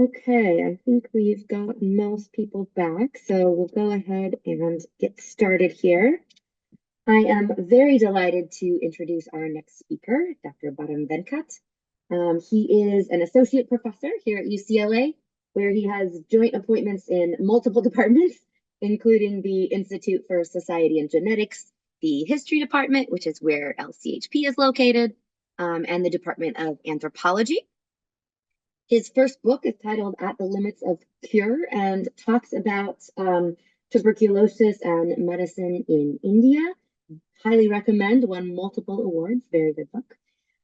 Okay, I think we've got most people back, so we'll go ahead and get started here. I am very delighted to introduce our next speaker, Dr. Venkat. He is an associate professor here at UCLA, where he has joint appointments in multiple departments, including the Institute for Society and Genetics, the History Department, which is where LCHP is located, and the Department of Anthropology. His first book is titled At the Limits of Cure and talks about tuberculosis and medicine in India. Highly recommend, won multiple awards. Very good book.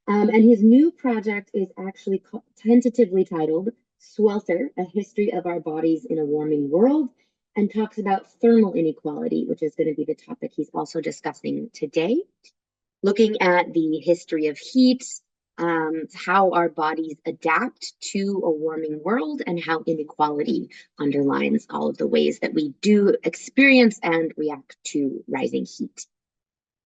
And his new project is actually tentatively titled Swelter, A History of Our Bodies in a Warming World, and talks about thermal inequality, which is going to be the topic he's also discussing today. Looking at the history of heat, how our bodies adapt to a warming world, and how inequality underlines all of the ways that we do experience and react to rising heat.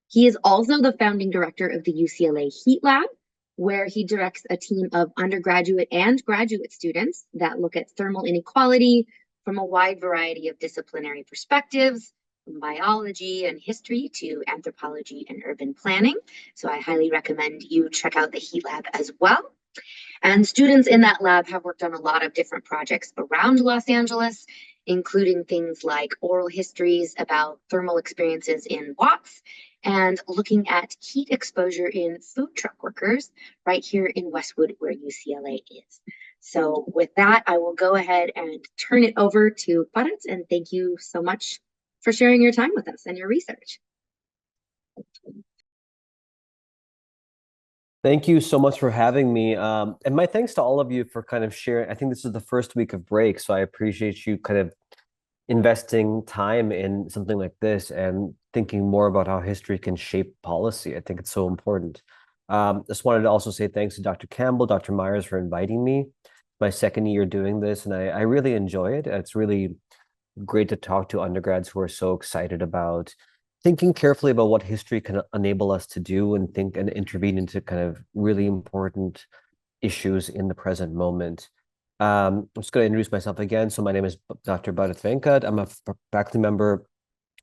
He is also the founding director of the UCLA Heat Lab, where he directs a team of undergraduate and graduate students that look at thermal inequality from a wide variety of disciplinary perspectives, from biology and history to anthropology and urban planning. So I highly recommend you check out the Heat Lab as well. And students in that lab have worked on a lot of different projects around Los Angeles, including things like oral histories about thermal experiences in Watts and looking at heat exposure in food truck workers right here in Westwood, where UCLA is. So with that, I will go ahead and turn it over to Bharat, and thank you so much for sharing your time with us and your research. Thank you so much for having me. And my thanks to all of you for kind of sharing. I think this is the first week of break, so I appreciate you kind of investing time in something like this and thinking more about how history can shape policy. I think it's so important. Just wanted to also say thanks to Dr. Campbell, Dr. Myers for inviting me. My second year doing this, and I really enjoy it. It's really great to talk to undergrads who are so excited about thinking carefully about what history can enable us to do and think and intervene into kind of really important issues in the present moment. I'm just going to introduce myself again. So my name is Dr. Bharat Venkat. I'm a faculty member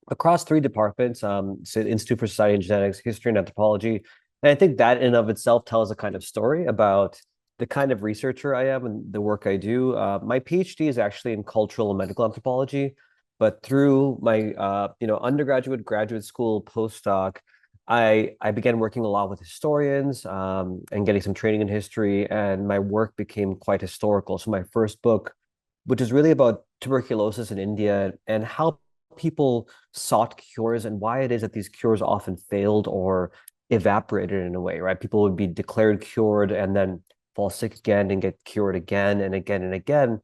across three departments, so Institute for Society and Genetics, History and Anthropology. And I think that in and of itself tells a kind of story about the kind of researcher I am and the work I do. My PhD is actually in cultural and medical anthropology, but through my undergraduate, graduate school, postdoc, I began working a lot with historians and getting some training in history, and my work became quite historical. So my first book, which is really about tuberculosis in India and how people sought cures and why it is that these cures often failed or evaporated in a way, right? People would be declared cured and then fall sick again and get cured again and again and again.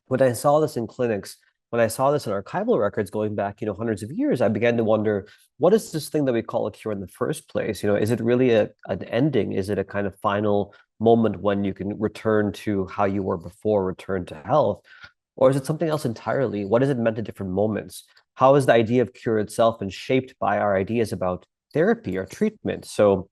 When I saw this in clinics, when I saw this in archival records going back, hundreds of years, I began to wonder, what is this thing that we call a cure in the first place? Is it really an ending? Is it a kind of final moment when you can return to how you were before, return to health? Or is it something else entirely? What is it meant at different moments? How is the idea of cure itself and shaped by our ideas about therapy or treatment? So,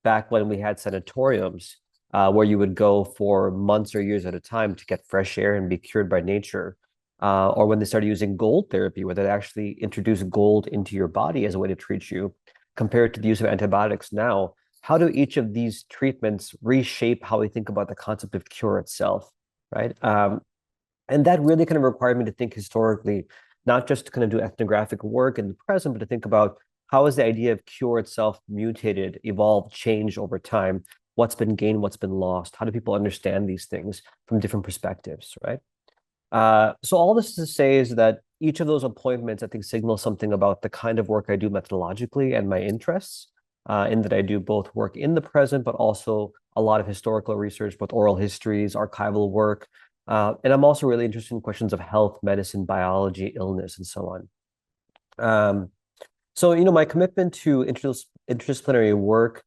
back when we had sanatoriums, where you would go for months or years at a time to get fresh air and be cured by nature, or when they started using gold therapy, where they actually introduced gold into your body as a way to treat you, compared to the use of antibiotics now. How do each of these treatments reshape how we think about the concept of cure itself, right? And that really kind of required me to think historically, not just to kind of do ethnographic work in the present, but to think about how has the idea of cure itself mutated, evolved, changed over time? What's been gained, what's been lost? How do people understand these things from different perspectives, right? So all this to say is that each of those appointments, I think, signals something about the kind of work I do methodologically and my interests, in that I do both work in the present, but also a lot of historical research, both oral histories, archival work. And I'm also really interested in questions of health, medicine, biology, illness, and so on. So, my commitment to interdisciplinary work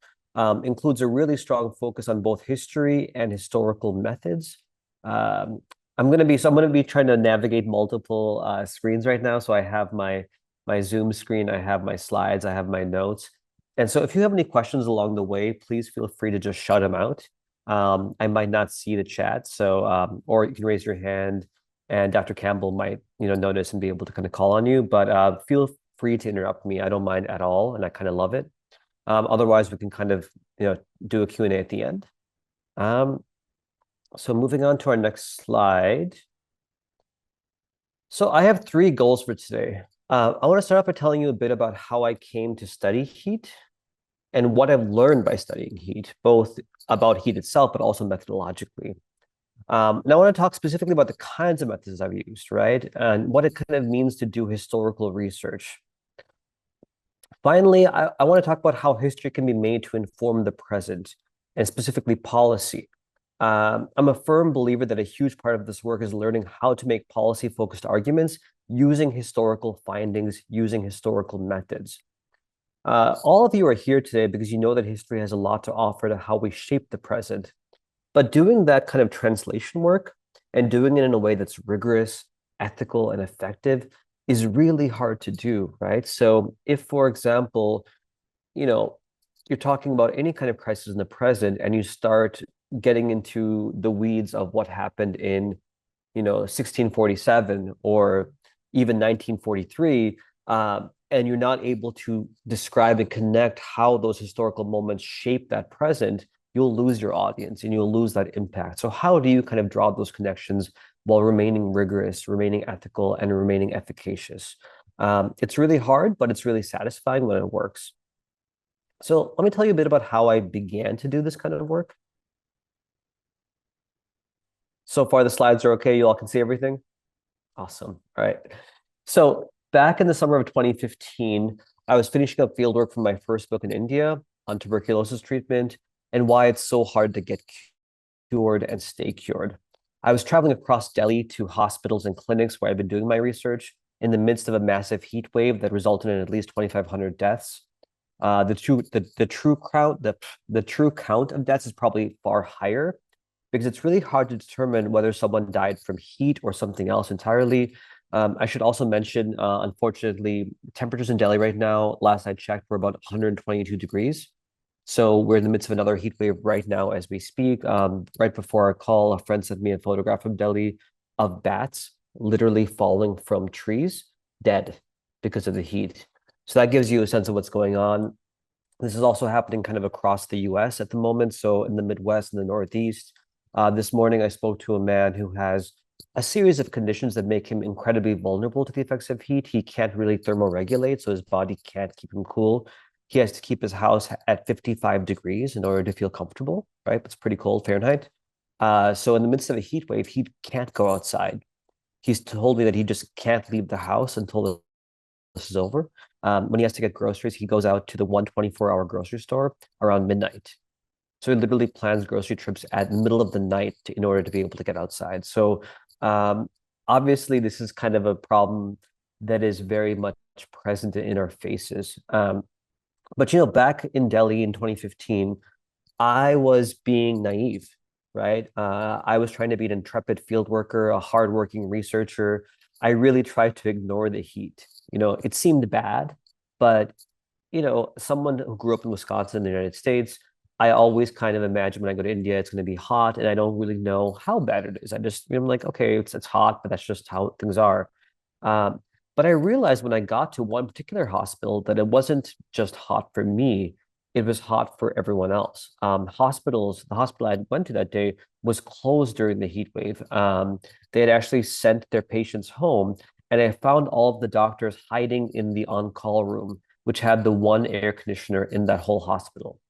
includes a really strong focus on both history and historical methods. I'm going to be trying to navigate multiple screens right now. So I have my Zoom screen, I have my slides, I have my notes. And so if you have any questions along the way, please feel free to just shout them out. I might not see the chat, so or you can raise your hand, and Dr. Campbell might notice and be able to kind of call on you. But feel free to interrupt me. I don't mind at all, and I kind of love it. Otherwise, we can kind of do a Q&A at the end. So moving on to our next slide. So I have three goals for today. I want to start off by telling you a bit about how I came to study heat and what I've learned by studying heat, both about heat itself, but also methodologically. And I want to talk specifically about the kinds of methods I've used, right? And what it kind of means to do historical research. Finally, I want to talk about how history can be made to inform the present, and specifically policy. I'm a firm believer that a huge part of this work is learning how to make policy-focused arguments using historical findings, using historical methods. All of you are here today because you know that history has a lot to offer to how we shape the present. But doing that kind of translation work and doing it in a way that's rigorous, ethical, and effective is really hard to do, right? So if, for example, you're talking about any kind of crisis in the present and you start getting into the weeds of what happened in 1647 or even 1943, and you're not able to describe and connect how those historical moments shape that present, you'll lose your audience and you'll lose that impact. So how do you kind of draw those connections while remaining rigorous, remaining ethical, and remaining efficacious? It's really hard, but it's really satisfying when it works. So let me tell you a bit about how I began to do this kind of work. So far, the slides are okay. You all can see everything? Awesome. All right. So back in the summer of 2015, I was finishing up fieldwork for my first book in India on tuberculosis treatment and why it's so hard to get cured and stay cured. I was traveling across Delhi to hospitals and clinics where I've been doing my research in the midst of a massive heat wave that resulted in at least 2,500 deaths. The true count of deaths is probably far higher because it's really hard to determine whether someone died from heat or something else entirely. I should also mention, unfortunately, temperatures in Delhi right now, last I checked, were about 122 degrees. So we're in the midst of another heat wave right now as we speak. Right before our call, a friend sent me a photograph from Delhi of bats literally falling from trees, dead because of the heat. So that gives you a sense of what's going on. This is also happening kind of across the US at the moment. So in the Midwest and the Northeast. This morning, I spoke to a man who has a series of conditions that make him incredibly vulnerable to the effects of heat. He can't really thermoregulate, so his body can't keep him cool. He has to keep his house at 55 degrees in order to feel comfortable, right? It's pretty cold Fahrenheit. So in the midst of a heat wave, he can't go outside. He's told me that he just can't leave the house until this is over. When he has to get groceries, he goes out to the 124-hour grocery store around midnight. So he literally plans grocery trips at the middle of the night in order to be able to get outside. So obviously, this is kind of a problem that is very much present in our faces. But back in Delhi in 2015, I was being naive, right? I was trying to be an intrepid field worker, a hardworking researcher. I really tried to ignore the heat. It seemed bad, but someone who grew up in Wisconsin in the United States, I always kind of imagine when I go to India, it's going to be hot, and I don't really know how bad it is. I'm like, okay, it's hot, but that's just how things are. But I realized when I got to one particular hospital that it wasn't just hot for me, it was hot for everyone else. The hospital I went to that day was closed during the heat wave. They had actually sent their patients home, and I found all of the doctors hiding in the on-call room, which had the one air conditioner in that whole hospital.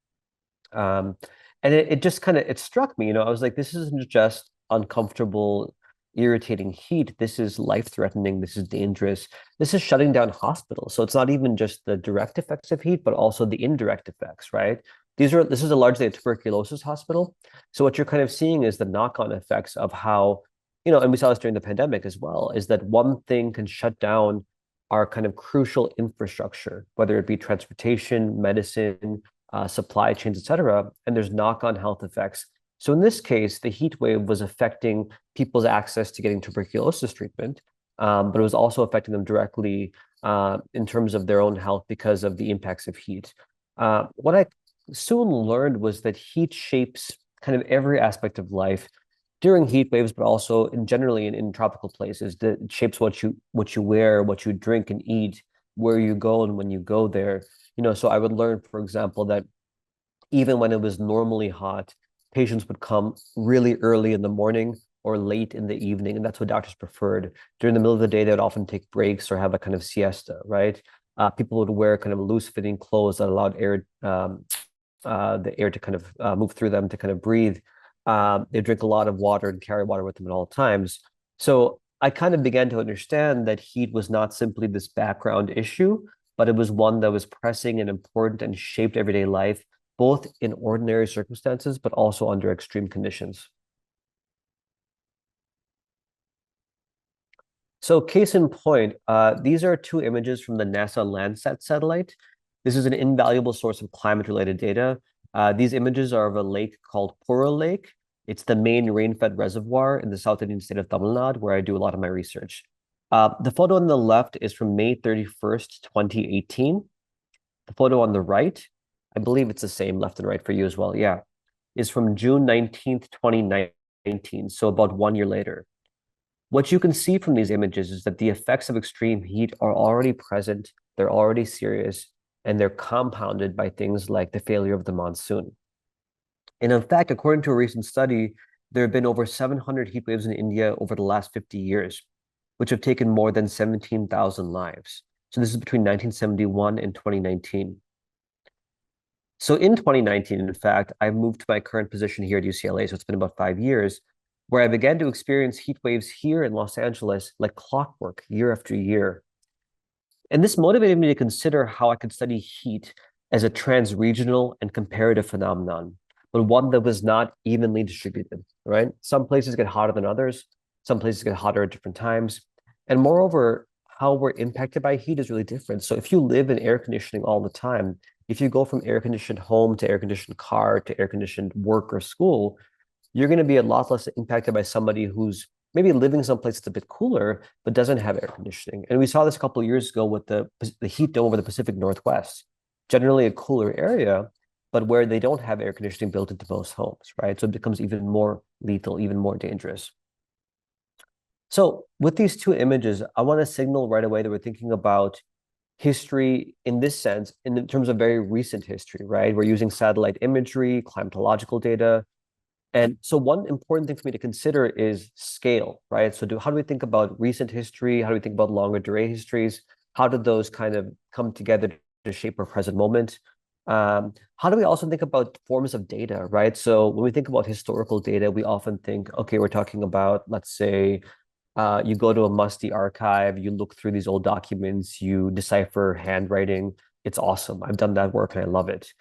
And it just kind of, it struck me, I was like, this isn't just uncomfortable, irritating heat. This is life-threatening. This is dangerous. This is shutting down hospitals. So it's not even just the direct effects of heat, but also the indirect effects, right? This is a largely a tuberculosis hospital. So what you're kind of seeing is the knock-on effects of how, and we saw this during the pandemic as well, is that one thing can shut down our kind of crucial infrastructure, whether it be transportation, medicine, supply chains, et cetera, and there's knock-on health effects. So in this case, the heat wave was affecting people's access to getting tuberculosis treatment, but it was also affecting them directly in terms of their own health because of the impacts of heat. What I soon learned was that heat shapes kind of every aspect of life during heat waves, but also generally in tropical places. That shapes what you wear, what you drink and eat, where you go and when you go there. So I would learn, for example, that even when it was normally hot, patients would come really early in the morning or late in the evening, and that's what doctors preferred. During the middle of the day, they would often take breaks or have a kind of siesta, right? People would wear kind of loose-fitting clothes that allowed the air to kind of move through them to kind of breathe. They drink a lot of water and carry water with them at all times. So I kind of began to understand that heat was not simply this background issue, but it was one that was pressing and important and shaped everyday life, both in ordinary circumstances, but also under extreme conditions. So case in point, these are two images from the NASA Landsat satellite. This is an invaluable source of climate-related data. These images are of a lake called Pura Lake. It's the main rain-fed reservoir in the South Indian state of Tamil Nadu, where I do a lot of my research. The photo on the left is from May 31st, 2018. The photo on the right, I believe it's the same left and right for you as well, yeah, is from June 19th, 2019, so about 1 year later. What you can see from these images is that the effects of extreme heat are already present, they're already serious, and they're compounded by things like the failure of the monsoon. And in fact, according to a recent study, there have been over 700 heat waves in India over the last 50 years, which have taken more than 17,000 lives. So this is between 1971 and 2019. So in 2019, in fact, I moved to my current position here at UCLA, so it's been about 5 years, where I began to experience heat waves here in Los Angeles like clockwork year after year. And this motivated me to consider how I could study heat as a trans-regional and comparative phenomenon, but one that was not evenly distributed, right? Some places get hotter than others, some places get hotter at different times. And moreover, how we're impacted by heat is really different. So if you live in air conditioning all the time, if you go from air-conditioned home to air-conditioned car to air-conditioned work or school, you're going to be a lot less impacted by somebody who's maybe living someplace that's a bit cooler, but doesn't have air conditioning. And we saw this a couple of years ago with the heat dome over the Pacific Northwest, generally a cooler area, but where they don't have air conditioning built into most homes, right? So it becomes even more lethal, even more dangerous. So with these two images, I want to signal right away that we're thinking about history in this sense, in terms of very recent history, right? We're using satellite imagery, climatological data. And so one important thing for me to consider is scale, right? So how do we think about recent history? How do we think about longer duration histories? How did those kind of come together to shape our present moment? How do we also think about forms of data, right? So when we think about historical data, we often think, okay, we're talking about, let's say, you go to a musty archive, you look through these old documents, you decipher handwriting. It's awesome. I've done that work and I love it.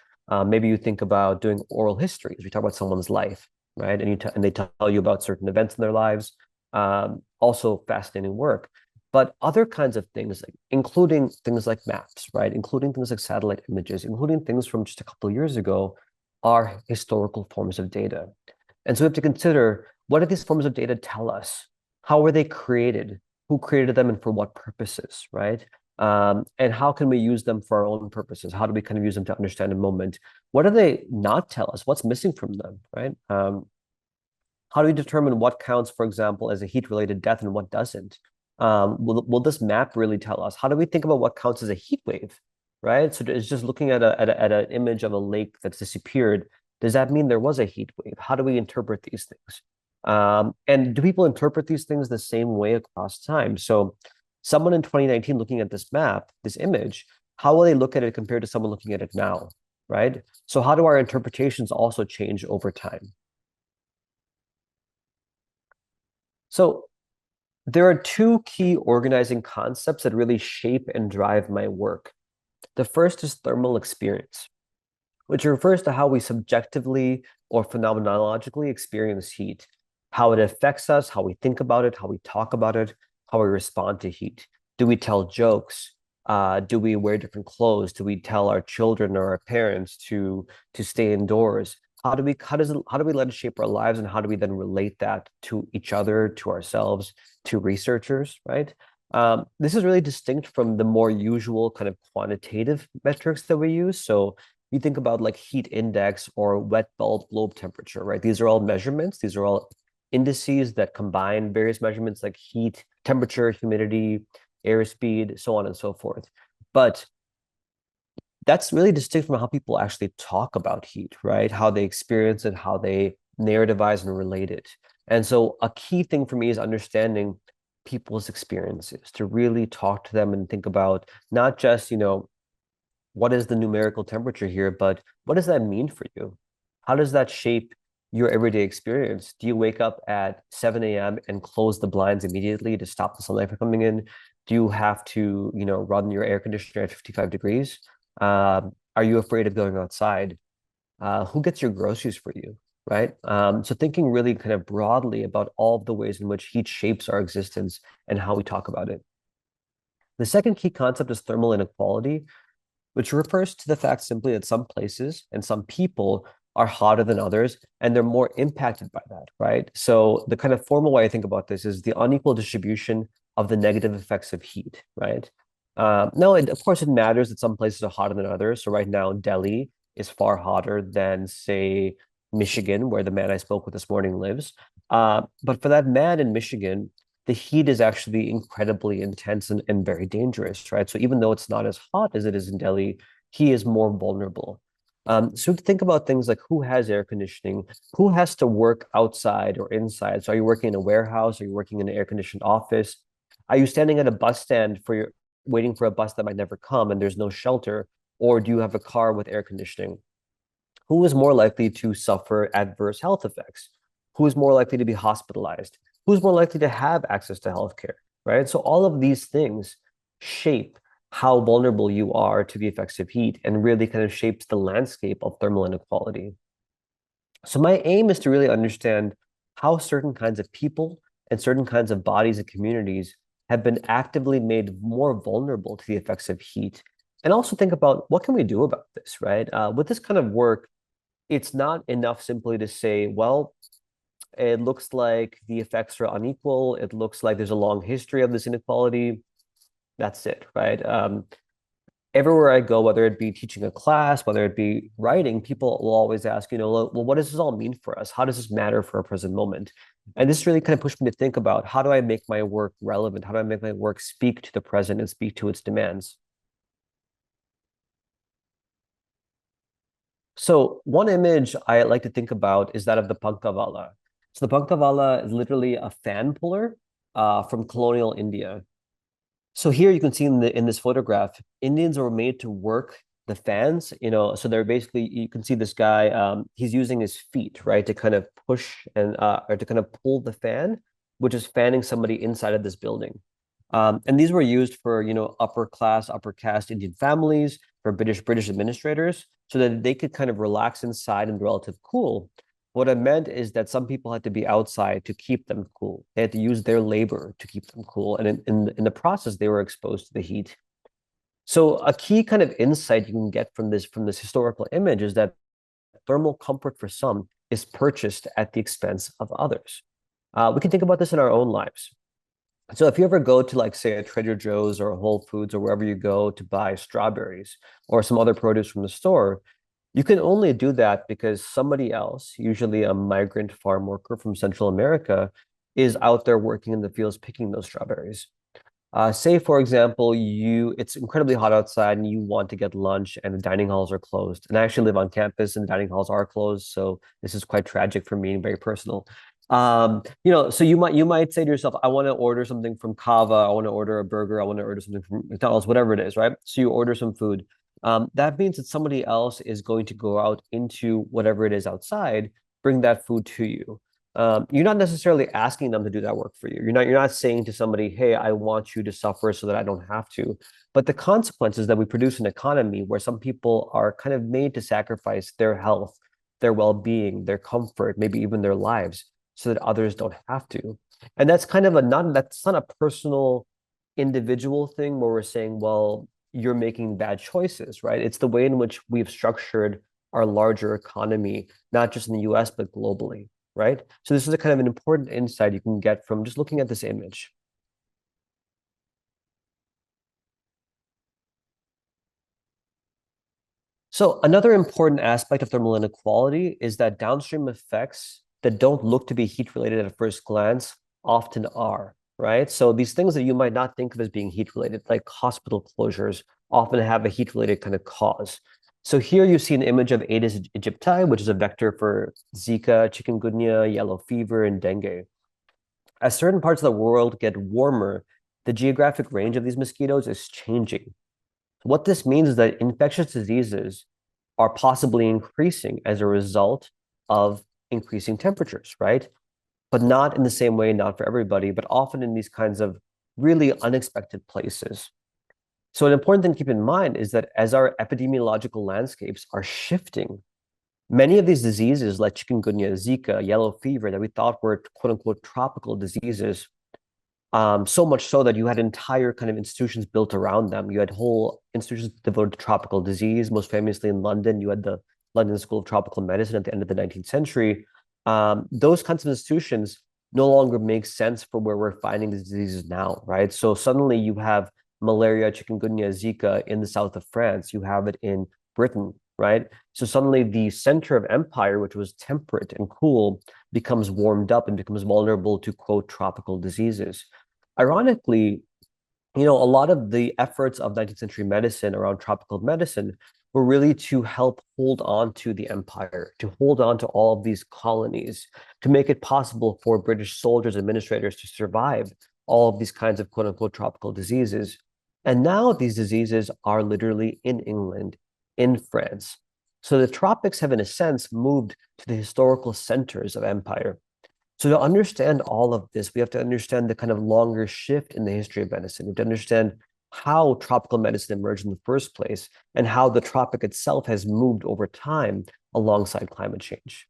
Maybe you think about doing oral histories. We talk about someone's life, right? And they tell you about certain events in their lives. Also fascinating work. But other kinds of things, including things like maps, right? Including things like satellite images, including things from just a couple of years ago, are historical forms of data. And so we have to consider, what do these forms of data tell us? How were they created? Who created them and for what purposes, right? And how can we use them for our own purposes? How do we kind of use them to understand a moment? What do they not tell us? What's missing from them, right? How do we determine what counts, for example, as a heat-related death and what doesn't? Will this map really tell us? How do we think about what counts as a heat wave, right? So it's just looking at an image of a lake that's disappeared. Does that mean there was a heat wave? How do we interpret these things? And do people interpret these things the same way across time? So someone in 2019 looking at this map, this image, how will they look at it compared to someone looking at it now, right? So how do our interpretations also change over time? So there are two key organizing concepts that really shape and drive my work. The first is thermal experience, which refers to how we subjectively or phenomenologically experience heat, how it affects us, how we think about it, how we talk about it, how we respond to heat. Do we tell jokes? Do we wear different clothes? Do we tell our children or our parents to stay indoors? How do we let it shape our lives, and how do we then relate that to each other, to ourselves, to researchers, right? This is really distinct from the more usual kind of quantitative metrics that we use. So you think about like heat index or wet bulb globe temperature, right? These are all measurements. These are all indices that combine various measurements like heat, temperature, humidity, airspeed, so on and so forth. But that's really distinct from how people actually talk about heat, right? How they experience it, how they narrativize and relate it. And so a key thing for me is understanding people's experiences, to really talk to them and think about not just, what is the numerical temperature here, but what does that mean for you? How does that shape your everyday experience? Do you wake up at 7 a.m. and close the blinds immediately to stop the sunlight from coming in? Do you have to, run your air conditioner at 55 degrees? Are you afraid of going outside? Who gets your groceries for you, right? So thinking really kind of broadly about all of the ways in which heat shapes our existence and how we talk about it. The second key concept is thermal inequality, which refers to the fact simply that some places and some people are hotter than others, and they're more impacted by that, right? So the kind of formal way I think about this is the unequal distribution of the negative effects of heat, right? Now, of course, it matters that some places are hotter than others. So right now, Delhi is far hotter than, say, Michigan, where the man I spoke with this morning lives. But for that man in Michigan, the heat is actually incredibly intense and very dangerous, right? So even though it's not as hot as it is in Delhi, he is more vulnerable. So think about things like who has air conditioning, who has to work outside or inside. So are you working in a warehouse? Are you working in an air-conditioned office? Are you standing at a bus stand waiting for a bus that might never come and there's no shelter? Or do you have a car with air conditioning? Who is more likely to suffer adverse health effects? Who is more likely to be hospitalized? Who's more likely to have access to healthcare, right? So all of these things shape how vulnerable you are to the effects of heat and really kind of shapes the landscape of thermal inequality. So my aim is to really understand how certain kinds of people and certain kinds of bodies and communities have been actively made more vulnerable to the effects of heat, and also think about what can we do about this, right? With this kind of work, it's not enough simply to say, well, it looks like the effects are unequal. It looks like there's a long history of this inequality. That's it, right? Everywhere I go, whether it be teaching a class, whether it be writing, people will always ask, well, what does this all mean for us? How does this matter for our present moment? And this really kind of pushed me to think about how do I make my work relevant? How do I make my work speak to the present and speak to its demands? So one image I like to think about is that of the Pankhavala. So the Pankhavala is literally a fan puller from colonial India. So here you can see in this photograph, Indians were made to work the fans, so they're basically, you can see this guy, he's using his feet, right, to kind of push or to kind of pull the fan, which is fanning somebody inside of this building. And these were used for, upper class, upper caste Indian families, for British administrators, so that they could kind of relax inside in relative cool. What it meant is that some people had to be outside to keep them cool. They had to use their labor to keep them cool. And in the process, they were exposed to the heat. So a key kind of insight you can get from this historical image is that thermal comfort for some is purchased at the expense of others. We can think about this in our own lives. So if you ever go to like say a Trader Joe's or a Whole Foods or wherever you go to buy strawberries or some other produce from the store, you can only do that because somebody else, usually a migrant farm worker from Central America, is out there working in the fields picking those strawberries. Say, for example, it's incredibly hot outside and you want to get lunch and the dining halls are closed. And I actually live on campus and dining halls are closed, so this is quite tragic for me and very personal. So you might say to yourself, I want to order something from Kava, I want to order a burger, I want to order something from McDonald's, whatever it is, right? So you order some food. That means that somebody else is going to go out into whatever it is outside, bring that food to you. You're not necessarily asking them to do that work for you. You're not saying to somebody, hey, I want you to suffer so that I don't have to. But the consequence is that we produce an economy where some people are kind of made to sacrifice their health, their well-being, their comfort, maybe even their lives, so that others don't have to. And that's kind of that's not a personal individual thing where we're saying, well, you're making bad choices, right? It's the way in which we've structured our larger economy, not just in the US, but globally, right? So this is a kind of an important insight you can get from just looking at this image. So another important aspect of thermal inequality is that downstream effects that don't look to be heat related at first glance often are, right? So these things that you might not think of as being heat related, like hospital closures, often have a heat related kind of cause. So here you see an image of Aedes aegypti, which is a vector for Zika, chikungunya, yellow fever, and dengue. As certain parts of the world get warmer, the geographic range of these mosquitoes is changing. What this means is that infectious diseases are possibly increasing as a result of increasing temperatures, right? But not in the same way, not for everybody, but often in these kinds of really unexpected places. So, an important thing to keep in mind is that as our epidemiological landscapes are shifting, many of these diseases, like chikungunya, Zika, yellow fever, that we thought were quote unquote tropical diseases, so much so that you had entire kind of institutions built around them. You had whole institutions devoted to tropical disease. Most famously in London, you had the London School of Tropical Medicine at the end of the 19th century. Those kinds of institutions no longer make sense for where we're finding these diseases now, right? So suddenly you have malaria, chikungunya, Zika in the south of France. You have it in Britain, right? So suddenly the center of empire, which was temperate and cool, becomes warmed up and becomes vulnerable to quote tropical diseases. Ironically, a lot of the efforts of 19th century medicine around tropical medicine were really to help hold on to the empire, to hold on to all of these colonies, to make it possible for British soldiers, administrators to survive all of these kinds of quote unquote tropical diseases. And now these diseases are literally in England, in France. So the tropics have, in a sense, moved to the historical centers of empire. So to understand all of this, we have to understand the kind of longer shift in the history of medicine. We have to understand how tropical medicine emerged in the first place and how the tropic itself has moved over time alongside climate change.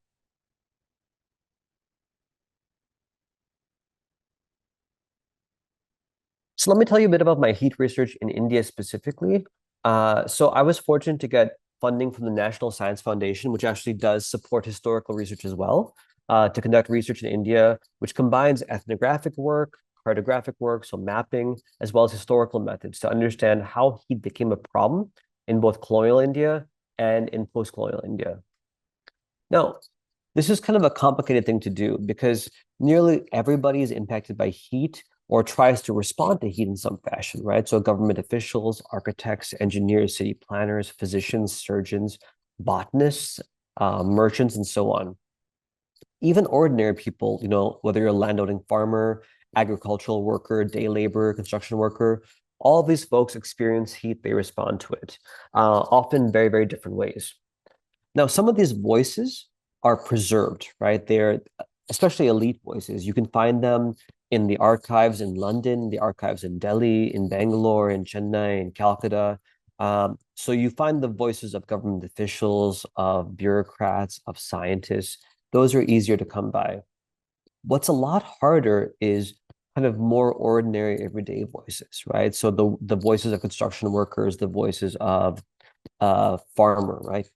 So let me tell you a bit about my heat research in India specifically. So I was fortunate to get funding from the National Science Foundation, which actually does support historical research as well, to conduct research in India, which combines ethnographic work, cartographic work, so mapping, as well as historical methods to understand how heat became a problem in both colonial India and in post-colonial India. Now, this is kind of a complicated thing to do because nearly everybody is impacted by heat or tries to respond to heat in some fashion, right? So government officials, architects, engineers, city planners, physicians, surgeons, botanists, merchants, and so on. Even ordinary people, whether you're a landowning farmer, agricultural worker, day laborer, construction worker, all of these folks experience heat, they respond to it, often in very, very different ways. Now, some of these voices are preserved, right? They're especially elite voices. You can find them in the archives in London, the archives in Delhi, in Bangalore, in Chennai, in Calcutta. So you find the voices of government officials, of bureaucrats, of scientists. Those are easier to come by. What's a lot harder is kind of more ordinary everyday voices, right? So the voices of construction workers, the voices of farmer, right?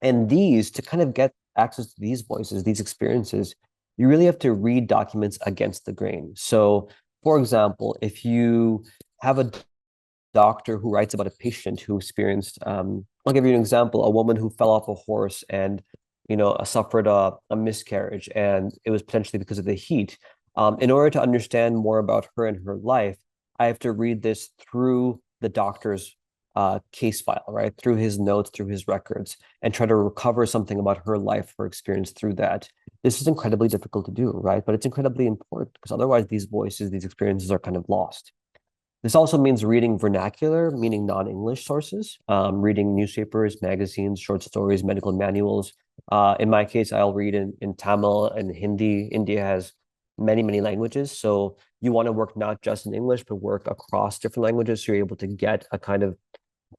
And these, to kind of get access to these voices, these experiences, you really have to read documents against the grain. So, for example, if you have a doctor who writes about a patient who experienced, I'll give you an example, a woman who fell off a horse and, suffered a miscarriage, and it was potentially because of the heat. In order to understand more about her and her life, I have to read this through the doctor's case file, right? Through his notes, through his records, and try to recover something about her life, her experience through that. This is incredibly difficult to do, right? But it's incredibly important because otherwise these voices, these experiences are kind of lost. This also means reading vernacular, meaning non-English sources, reading newspapers, magazines, short stories, medical manuals. In my case, I'll read in Tamil and Hindi. India has many, many languages. So you want to work not just in English, but work across different languages. So you're able to get a kind of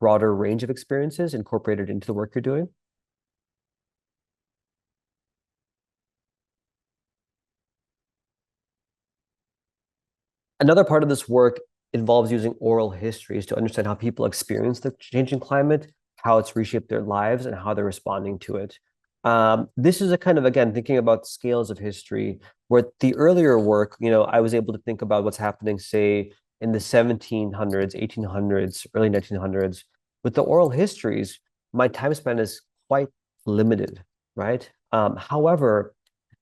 broader range of experiences incorporated into the work you're doing. Another part of this work involves using oral histories to understand how people experience the changing climate, how it's reshaped their lives, and how they're responding to it. This is a kind of, again, thinking about scales of history, where the earlier work, I was able to think about what's happening, say, in the 1700s, 1800s, early 1900s. With the oral histories, my time span is quite limited, right? However,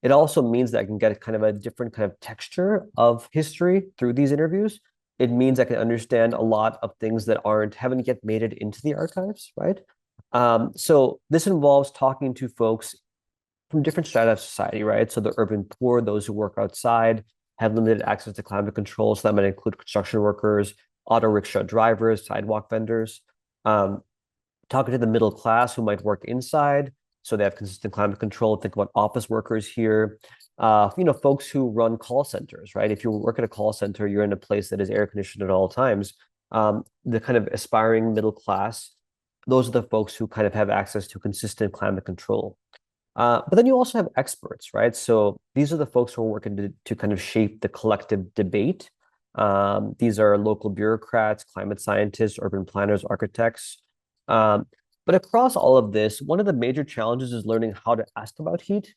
it also means that I can get kind of a different kind of texture of history through these interviews. It means I can understand a lot of things that haven't yet made it into the archives, right? So this involves talking to folks from different strata of society, right? So the urban poor, those who work outside, have limited access to climate control. So that might include construction workers, auto rickshaw drivers, sidewalk vendors. Um, Talking to the middle class who might work inside, so they have consistent climate control. Think about office workers here. Folks who run call centers, right? If you work at a call center, you're in a place that is air conditioned at all times. The kind of aspiring middle class, those are the folks who kind of have access to consistent climate control. But then you also have experts, right? So these are the folks who are working to kind of shape the collective debate. These are local bureaucrats, climate scientists, urban planners, architects. Um, but across all of this, one of the major challenges is learning how to ask about heat.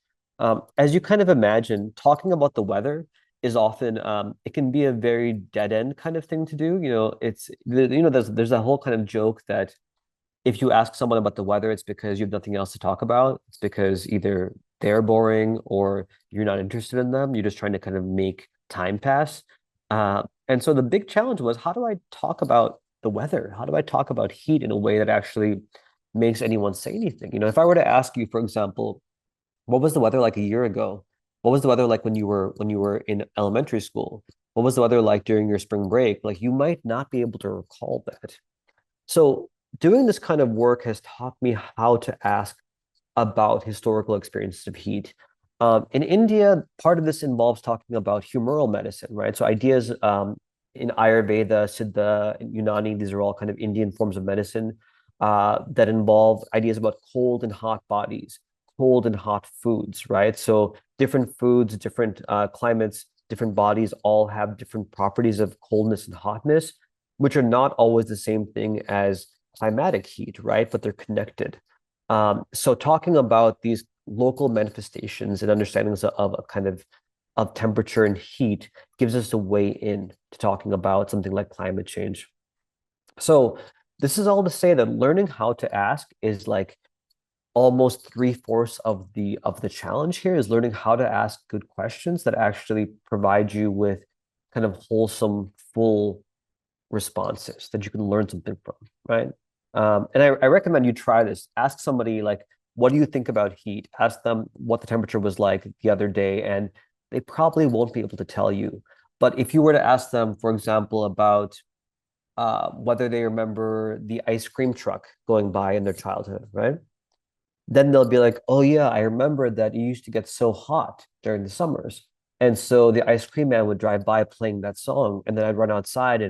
As you kind of imagine, talking about the weather is often it can be a very dead end kind of thing to do. There's a whole kind of joke that if you ask someone about the weather, it's because you have nothing else to talk about. It's because either they're boring or you're not interested in them. You're just trying to kind of make time pass. And so the big challenge was, how do I talk about the weather? How do I talk about heat in a way that actually makes anyone say anything? If I were to ask you, for example, what was the weather like a year ago? What was the weather like when you were in elementary school? What was the weather like during your spring break? Like you might not be able to recall that. So doing this kind of work has taught me how to ask about historical experiences of heat. In India, part of this involves talking about humoral medicine, right? So ideas in Ayurveda, Siddha, and Unani, these are all kind of Indian forms of medicine that involve ideas about cold and hot bodies, cold and hot foods, right? So different foods, different climates, different bodies all have different properties of coldness and hotness, which are not always the same thing as climatic heat, right? But they're connected. So talking about these local manifestations and understandings of a kind of temperature and heat gives us a way in to talking about something like climate change. So this is all to say that learning how to ask is like almost three-fourths of the challenge here is learning how to ask good questions that actually provide you with kind of wholesome, full responses that you can learn something from, right? And I recommend you try this. Ask somebody like, what do you think about heat? Ask them what the temperature was like the other day, and they probably won't be able to tell you. But if you were to ask them, for example, about whether they remember the ice cream truck going by in their childhood, right? Then they'll be like, oh yeah, I remember that it used to get so hot during the summers. And so the ice cream man would drive by playing that song, and then I'd run outside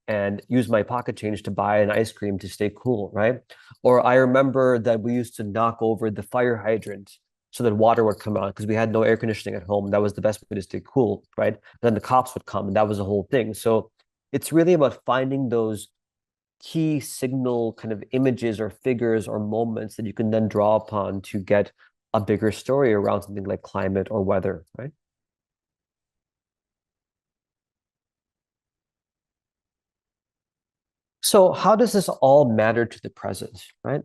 and use my pocket change to buy an ice cream to stay cool, right? Or I remember that we used to knock over the fire hydrant so that water would come out because we had no air conditioning at home. That was the best way to stay cool, right? Then the cops would come, and that was the whole thing. So it's really about finding those key signal kind of images or figures or moments that you can then draw upon to get a bigger story around something like climate or weather, right? So how does this all matter to the present, right?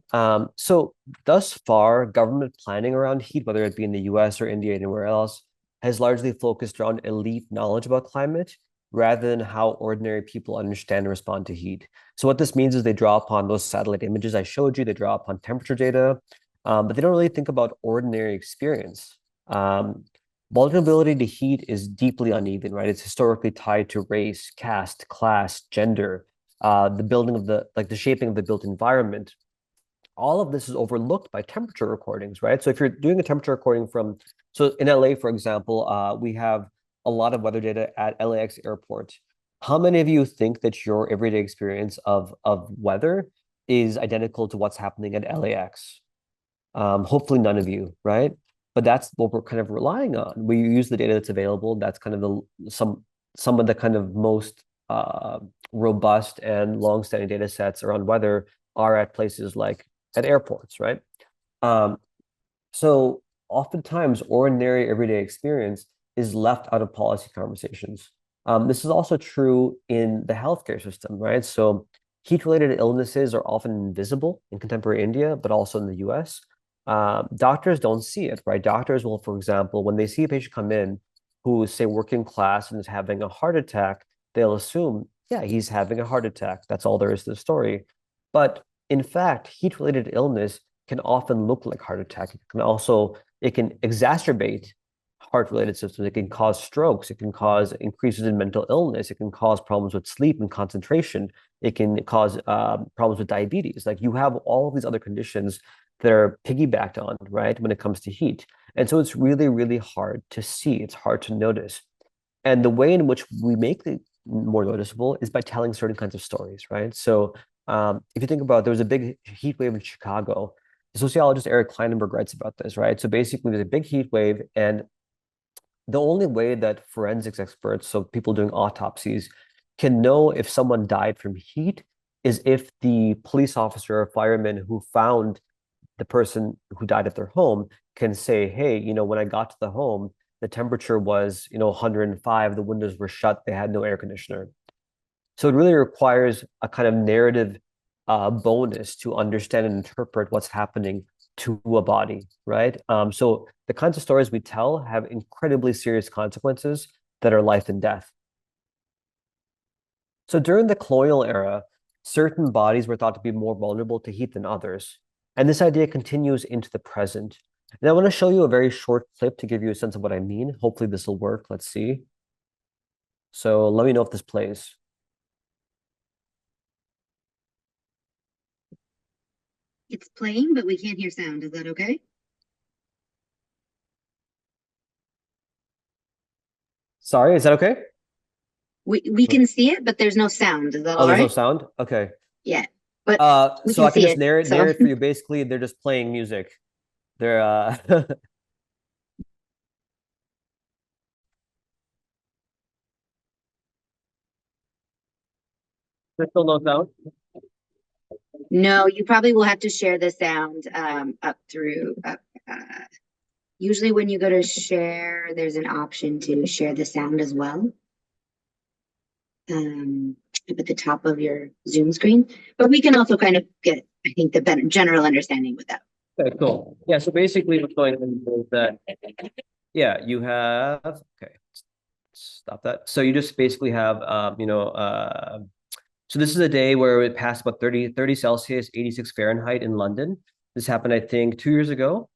So thus far, government planning around heat, whether it be in the US or India, anywhere else, has largely focused on elite knowledge about climate rather than how ordinary people understand and respond to heat. So what this means is they draw upon those satellite images I showed you, they draw upon temperature data, but they don't really think about ordinary experience. Vulnerability to heat is deeply uneven, right? It's historically tied to race, caste, class, gender, the building of the shaping of the built environment. All of this is overlooked by temperature recordings, right? So if you're doing a temperature recording so in LA, for example, we have a lot of weather data at LAX airport. How many of you think that your everyday experience of weather is identical to what's happening at LAX? Hopefully none of you, right? But that's what we're kind of relying on. We use the data that's available. That's kind of some of the kind of most robust and long-standing data sets around weather are at places like at airports, right? Um, so oftentimes, ordinary everyday experience is left out of policy conversations. This is also true in the healthcare system, right? So Heat-related illnesses are often invisible in contemporary India, but also in the US. Doctors don't see it, right? Doctors will, for example, when they see a patient come in who is, say, working class and is having a heart attack, they'll assume, yeah, he's having a heart attack. That's all there is to the story. But in fact, heat-related illness can often look like heart attack. It can exacerbate heart-related symptoms. It can cause strokes. It can cause increases in mental illness. It can cause problems with sleep and concentration. It can cause problems with diabetes. Like you have all of these other conditions that are piggybacked on, right, when it comes to heat. And so it's really, really hard to see. It's hard to notice. And the way in which we make it more noticeable is by telling certain kinds of stories, right? So if you think about, there was a big heat wave in Chicago. The sociologist Eric Kleinenberg writes about this, right? So basically, there's a big heat wave, and the only way that forensics experts, so people doing autopsies, can know if someone died from heat is if the police officer or fireman who found the person who died at their home can say, hey, when I got to the home, the temperature was, 105, the windows were shut, they had no air conditioner. So it really requires a kind of narrative bonus to understand and interpret what's happening to a body, right? So the kinds of stories we tell have incredibly serious consequences that are life and death. So during the colonial era, certain bodies were thought to be more vulnerable to heat than others. And this idea continues into the present. And I want to show you a very short clip to give you a sense of what I mean. Hopefully this will work. Let's see. So let me know if this plays. It's playing, but we can't hear sound. Is that okay? Sorry, is that okay? We can see it, but there's no sound. Is that Oh, all there's no right? sound? Okay. Yeah, but we So can I can see just it. So narrate for you. Basically, they're just playing music. They're there's still no sound. no, you probably will have to share the sound up through up. Usually when you go to share, there's an option to share the sound as well. Up at the top of your Zoom screen, but we can also kind of get, I think, the better general understanding with that. Okay, cool. Yeah, so basically what's going on is that, yeah, you have, okay, stop that. So you just basically have, so this is a day where it passed about 30 Celsius, 86 Fahrenheit in London. This happened, I think, 2 years ago.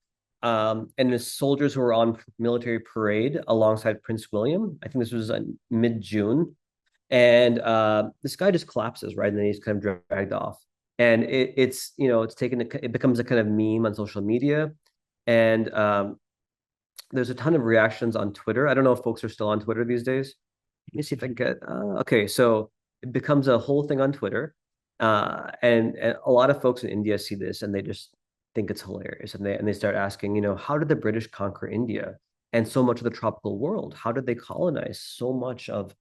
And the soldiers who were on military parade alongside Prince William, I think this was in mid-June. And this guy just collapses, right? And then he's kind of dragged off. And it becomes a kind of meme on social media. And there's a ton of reactions on Twitter. I don't know if folks are still on Twitter these days. Let me see if I can get, okay, so it becomes a whole thing on Twitter. And a lot of folks in India see this and they just think it's hilarious. And they start asking, how did the British conquer India and so much of the tropical world? How did they colonize so much of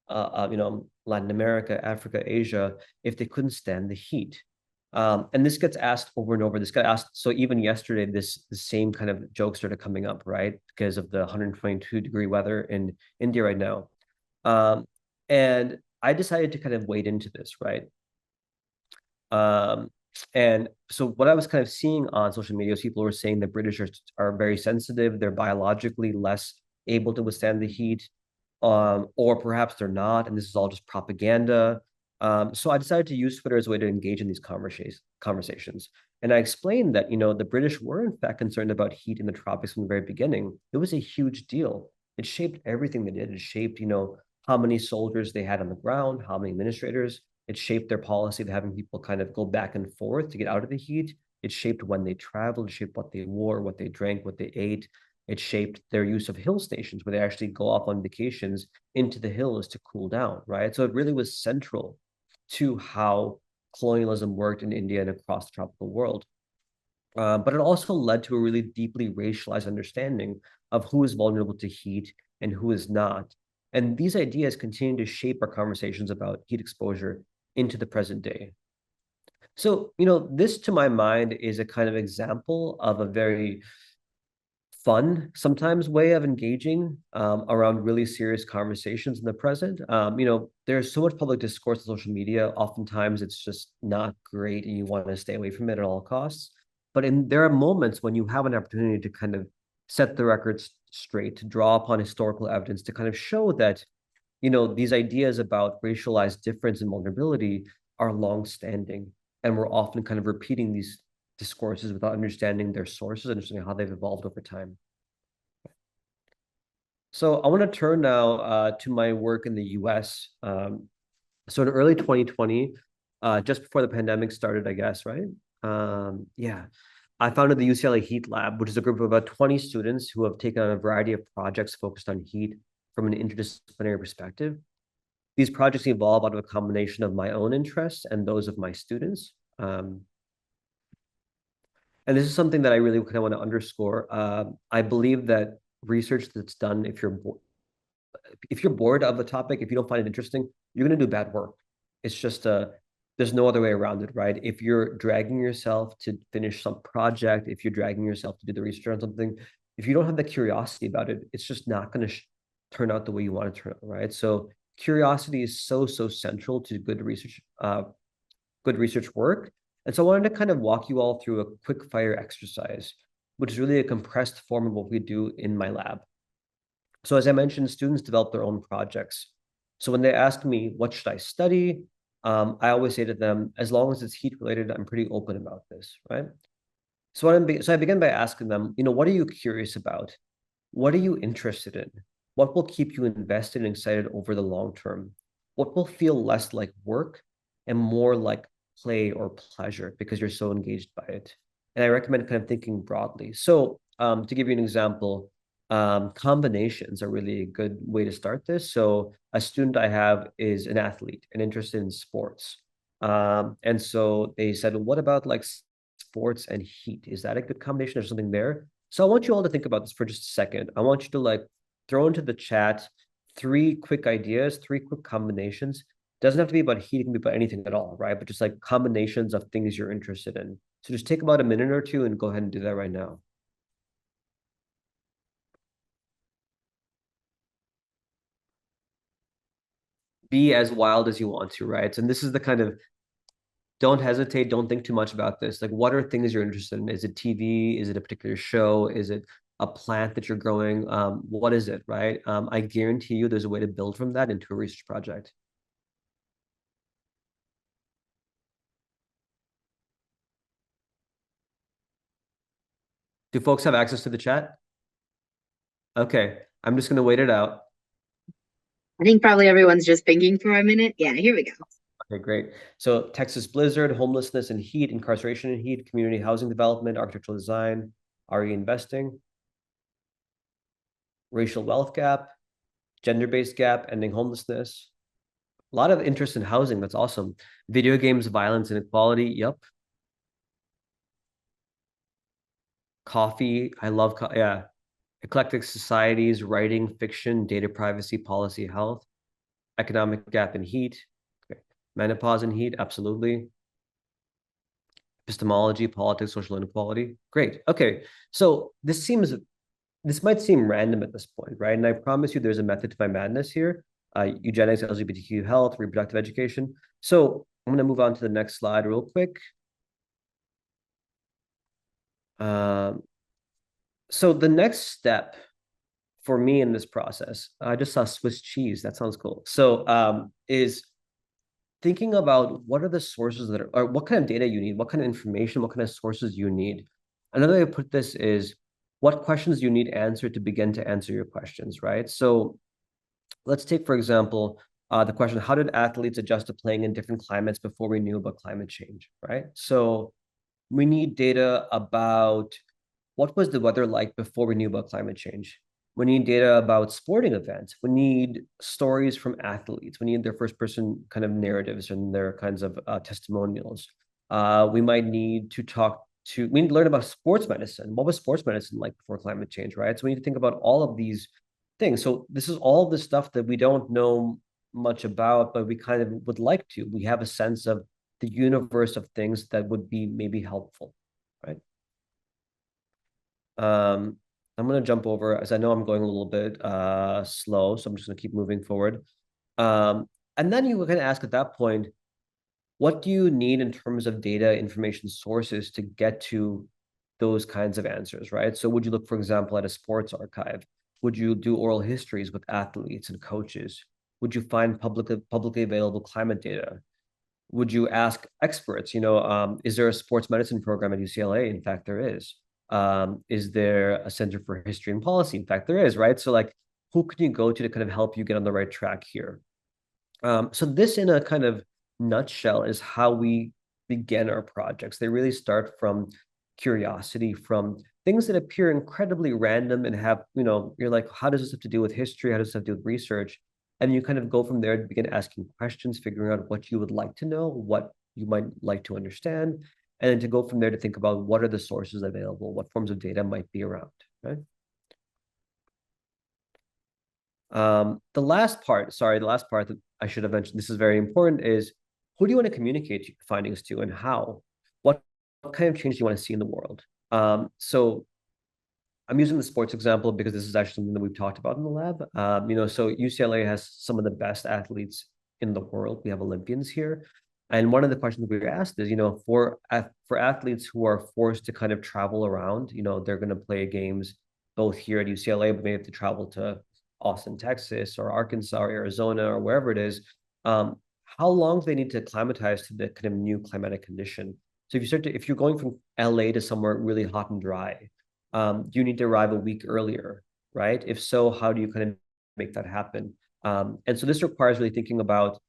Latin America, Africa, Asia, if they couldn't stand the heat? And this gets asked over and over. This got asked. So even yesterday, the same kind of joke started coming up, right? Because of the 122-degree weather in India right now. And I decided to kind of wade into this, right? And so what I was kind of seeing on social media is people were saying the British are very sensitive. They're biologically less able to withstand the heat, or perhaps they're not, and this is all just propaganda. So I decided to use Twitter as a way to engage in these conversations. And I explained that, the British were in fact concerned about heat in the tropics from the very beginning. It was a huge deal. It shaped everything they did. It shaped, how many soldiers they had on the ground, how many administrators. It shaped their policy of having people kind of go back and forth to get out of the heat. It shaped when they traveled, it shaped what they wore, what they drank, what they ate. It shaped their use of hill stations where they actually go off on vacations into the hills to cool down, right? So it really was central to how colonialism worked in India and across the tropical world. But it also led to a really deeply racialized understanding of who is vulnerable to heat and who is not. And these ideas continue to shape our conversations about heat exposure into the present day. So, this to my mind is a kind of example of a very fun sometimes way of engaging around really serious conversations in the present. There's so much public discourse on social media. Oftentimes it's just not great and you want to stay away from it at all costs. But there are moments when you have an opportunity to kind of set the records straight, to draw upon historical evidence, to kind of show that, these ideas about racialized difference and vulnerability are long-standing. And we're often kind of repeating these discourses without understanding their sources, understanding how they've evolved over time. So I want to turn now to my work in the US. So in early 2020, just before the pandemic started, I guess, right? Yeah, I founded the UCLA Heat Lab, which is a group of about 20 students who have taken on a variety of projects focused on heat from an interdisciplinary perspective. These projects evolve out of a combination of my own interests and those of my students. And this is something that I really kind of want to underscore. I believe that research that's done, if you're bored of a topic, if you don't find it interesting, you're going to do bad work. It's just there's no other way around it, right? If you're dragging yourself to finish some project, if you're dragging yourself to do the research on something, if you don't have the curiosity about it, it's just not going to turn out the way you want to turn out, right? So curiosity is so central to good research work. And so I wanted to kind of walk you all through a quick fire exercise, which is really a compressed form of what we do in my lab. So as I mentioned, students develop their own projects. So when they ask me, what should I study? I always say to them, as long as it's heat related, I'm pretty open about this, right? So I begin by asking them, what are you curious about? What are you interested in? What will keep you invested and excited over the long term? What will feel less like work and more like play or pleasure because you're so engaged by it? And I recommend kind of thinking broadly. So to give you an example, combinations are really a good way to start this. So a student I have is an athlete and interested in sports. And so they said, well, what about like sports and heat? Is that a good combination or something there? So I want you all to think about this for just a second. I want you to like throw into the chat 3 quick ideas, 3 quick combinations. Doesn't have to be about heat, it can be about anything at all, right? But just like combinations of things you're interested in. So just take about a minute or two and go ahead and do that right now. Be as wild as you want to, right? And this is the kind of don't hesitate, don't think too much about this. Like, what are things you're interested in? Is it TV? Is it a particular show? Is it a plant that you're growing? What is it, right? I guarantee you there's a way to build from that into a research project. Do folks have access to the chat? Okay, I'm just going to wait it out. I think probably everyone's just thinking for a minute. Yeah, here we go. Okay, great. So Texas blizzard, homelessness and heat, incarceration and heat, community housing development, architectural design, RE investing, racial wealth gap, gender-based gap, ending homelessness. A lot of interest in housing. That's awesome. Video games, violence, inequality. Yep. Coffee. I love, yeah. Eclectic societies, writing, fiction, data privacy, policy, health, economic gap and heat. Okay. Menopause and heat. Absolutely. Epistemology, politics, social inequality. Great. Okay. So this might seem random at this point, right? And I promise you there's a method to my madness here. Eugenics, LGBTQ health, reproductive education. So I'm going to move on to the next slide real quick. So the next step for me in this process, I just saw Swiss cheese. That sounds cool. So is thinking about what are the sources that are, or what kind of data you need, what kind of information, what kind of sources you need. Another way to put this is what questions you need answered to begin to answer your questions, right? So let's take, for example, the question, how did athletes adjust to playing in different climates before we knew about climate change, right? So we need data about what was the weather like before we knew about climate change. We need data about sporting events. We need stories from athletes. We need their first person kind of narratives and their kinds of testimonials. We might need to we need to learn about sports medicine. What was sports medicine like before climate change, right? So we need to think about all of these things. So this is all the stuff that we don't know much about, but we kind of would like to. We have a sense of the universe of things that would be maybe helpful, right? I'm going to jump over as I know I'm going a little bit slow, so I'm just going to keep moving forward. Um, and then you can ask at that point, what do you need in terms of data information sources to get to those kinds of answers, right? So would you look, for example, at a sports archive? Would you do oral histories with athletes and coaches? Would you find publicly available climate data? Would you ask experts? Is there a sports medicine program at UCLA? In fact, there is. Is there a Center for History and Policy? In fact, there is, right? So like, who can you go to kind of help you get on the right track here? So this, in a kind of nutshell, is how we begin our projects. They really start from curiosity, from things that appear incredibly random and have, you're like, how does this have to do with history? How does this have to do with research? And you kind of go from there to begin asking questions, figuring out what you would like to know, what you might like to understand, and then to go from there to think about what are the sources available, what forms of data might be around, right? The last part that I should have mentioned, this is very important, is who do you want to communicate your findings to and how? What kind of change do you want to see in the world? So I'm using the sports example because this is actually something that we've talked about in the lab. So UCLA has some of the best athletes in the world. We have Olympians here. And one of the questions we were asked is, for athletes who are forced to kind of travel around, they're going to play games both here at UCLA, but they have to travel to Austin, Texas, or Arkansas, or Arizona, or wherever it is. How long do they need to acclimatize to the kind of new climatic condition? So if you're going from LA to somewhere really hot and dry, do you need to arrive a week earlier, right? If so, how do you kind of make that happen? And so this requires really thinking about